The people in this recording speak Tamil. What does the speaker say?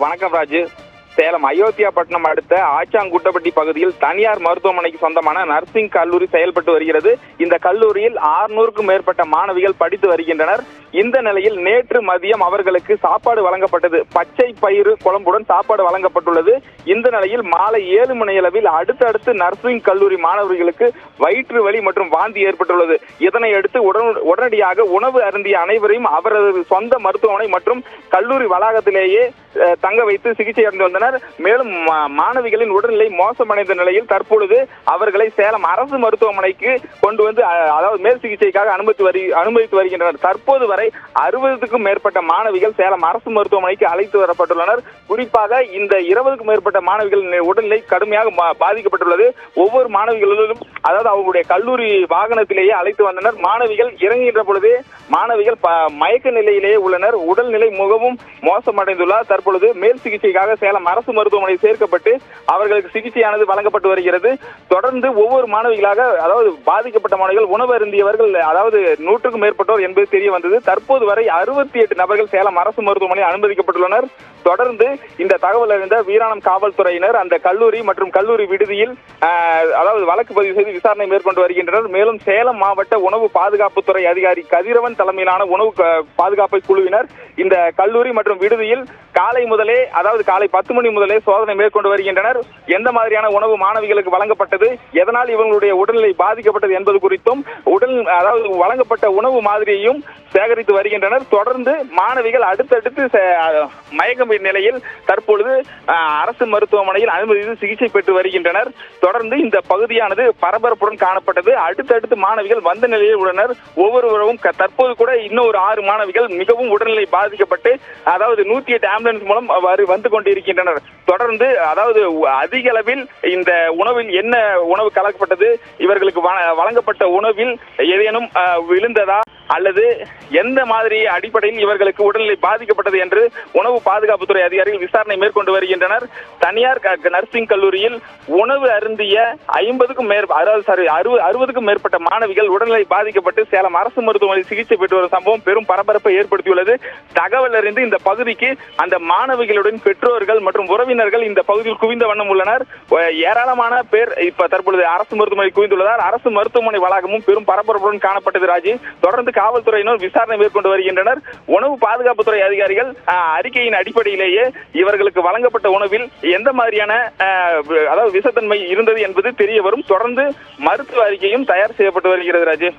வணக்கம் ராஜு. சேலம் அயோத்தியாபட்டினம் அடுத்த ஆச்சாங்குட்டப்பட்டி பகுதியில் தனியார் மருத்துவமனைக்கு சொந்தமான நர்சிங் கல்லூரி செயல்பட்டு வருகிறது. இந்த கல்லூரியில் 600க்கும் மேற்பட்ட மாணவிகள் படித்து வருகின்றனர். இந்த நிலையில் நேற்று மதியம் அவர்களுக்கு சாப்பாடு வழங்கப்பட்டது. பச்சை பயிறு குழம்புடன் சாப்பாடு வழங்கப்பட்டுள்ளது. இந்த நிலையில் மாலை 7 மணியளவில் அடுத்தடுத்து நர்சிங் கல்லூரி மாணவர்களுக்கு வயிற்று வலி மற்றும் வாந்தி ஏற்பட்டுள்ளது. இதனை அடுத்து உடனடியாக உணவு அருந்திய அனைவரையும் அவரது சொந்த மருத்துவமனை மற்றும் கல்லூரி வளாகத்திலேயே தங்க வைத்து சிகிச்சை அடைந்து வந்தனர். மேலும் மாணவிகளின் உடல்நிலை மோசமடைந்த நிலையில் தற்பொழுது அவர்களை சேலம் அரசு மருத்துவமனைக்கு கொண்டு வந்து அதாவது மேல் சிகிச்சைக்காக அனுமதித்து வருகின்றனர். தற்போது வரை 60க்கும் மேற்பட்ட மாணவிகள் சேலம் அரசு மருத்துவமனைக்கு அழைத்து வரப்பட்டுள்ளனர். குறிப்பாக இந்த 20க்கும் மேற்பட்ட மாணவிகளின் உடல்நிலை கடுமையாக பாதிக்கப்பட்டுள்ளது. ஒவ்வொரு மாணவிகளிலும் அதாவது அவர்களுடைய கல்லூரி வாகனத்திலேயே அழைத்து வந்தனர். மாணவிகள் இறங்குகின்ற பொழுது மாணவிகள் மயக்க நிலையிலேயே உள்ளனர். உடல்நிலை மிகவும் மோசமடைந்துள்ளார். தற்பொழுது மேல் சிகிச்சைக்காக சேலம் அரசு மருத்துவமனை சேர்க்கப்பட்டு அவர்களுக்கு சிகிச்சையானது வழங்கப்பட்டு வருகிறது. தொடர்ந்து ஒவ்வொரு மாணவிகளாக அதாவது பாதிக்கப்பட்ட மாணவிகள் உணவு அருந்தியவர்கள் அதாவது 100க்கும் மேற்பட்டோர் என்பது தெரிய வந்தது. தற்போது வரை 68 நபர்கள் சேலம் அரசு மருத்துவமனையில் அனுமதிக்கப்பட்டுள்ளனர். தொடர்ந்து இந்த தகவல் அறிந்த வீராணம் காவல்துறையினர் அந்த கல்லூரி மற்றும் கல்லூரி விடுதியில் அதாவது வழக்கு பதிவு செய்து விசாரணை மேற்கொண்டு வருகின்றனர். மேலும் சேலம் மாவட்ட உணவு பாதுகாப்புத்துறை அதிகாரி கதிரவன் தலைமையிலான உணவு பாதுகாப்பு குழுவினர் இந்த கல்லூரி மற்றும் விடுதியில் காலை முதலே அதாவது காலை 10 மணி முதலே சோதனை மேற்கொண்டு வருகின்றனர். எந்த மாதிரியான உணவு மாணவிகளுக்கு வழங்கப்பட்டது, எதனால் இவங்களுடைய உடல்நிலை பாதிக்கப்பட்டது என்பது குறித்தும் அதாவது வழங்கப்பட்ட உணவு மாதிரியையும் சேகரித்து வருகின்றனர். தொடர்ந்து மாணவிகள் அடுத்தடுத்து மயக்க நிலையில் தற்பொழுது அரசு மருத்துவமனையில் அனுமதி சிகிச்சை பெற்று வருகின்றனர். தொடர்ந்து இந்த பகுதியானது பரபரப்புடன் காணப்பட்டது. அடுத்தடுத்து மாணவிகள் வந்த நிலையில் உள்ளனர். ஒவ்வொருவரும் தற்போது கூட இன்னும் ஒரு 6 மாணவிகள் மிகவும் உடல்நிலை பாதிக்கப்பட்டு அதாவது 108 ஆம்புலன்ஸ் மூலம் வந்து கொண்டிருக்கின்றனர். தொடர்ந்து அதாவது அதிக அளவில் இந்த உணவில் என்ன உணவு கலக்கப்பட்டது, இவர்களுக்கு வழங்கப்பட்ட உணவில் ஏதேனும் விழுந்ததா அல்லது எந்த மாதிரி அடிப்படையில் இவர்களுக்கு உடல்நிலை பாதிக்கப்பட்டது என்று உணவு பாதுகாப்புத்துறை அதிகாரிகள் விசாரணை மேற்கொண்டு வருகின்றனர். தனியார் நர்சிங் கல்லூரியில் உணவு அருந்திய 60க்கும் மேற்பட்ட மாணவிகள் உடல்நிலை பாதிக்கப்பட்டு சேலம் அரசு மருத்துவமனையில் சிகிச்சை பெற்று வரும் சம்பவம் பெரும் பரபரப்பை ஏற்படுத்தியுள்ளது. தகவல் அறிந்து இந்த பகுதிக்கு அந்த மாணவிகளுடன் பெற்றோர்கள் மற்றும் உறவினர்கள் இந்த பகுதியில் குவிந்த வண்ணம் உள்ளனர். ஏராளமான பேர் இப்ப தற்பொழுது அரசு மருத்துவமனை குவிந்துள்ளதால் அரசு மருத்துவமனை வளாகமும் பெரும் பரபரப்புடன் காணப்பட்டது. ராஜி, தொடர்ந்து காவல்துறையினர் விசாரணை மேற்கொண்டு வருகின்றனர். உணவு பாதுகாப்புத்துறை அதிகாரிகள் அறிக்கையின் அடிப்படையிலேயே இவர்களுக்கு வழங்கப்பட்ட உணவில் எந்த மாதிரியான அதாவது விஷத்தன்மை இருந்தது என்பது தெரிய வரும். தொடர்ந்து மருத்துவ அறிக்கையும் தயார் செய்யப்பட்டு வருகிறது. ராஜு.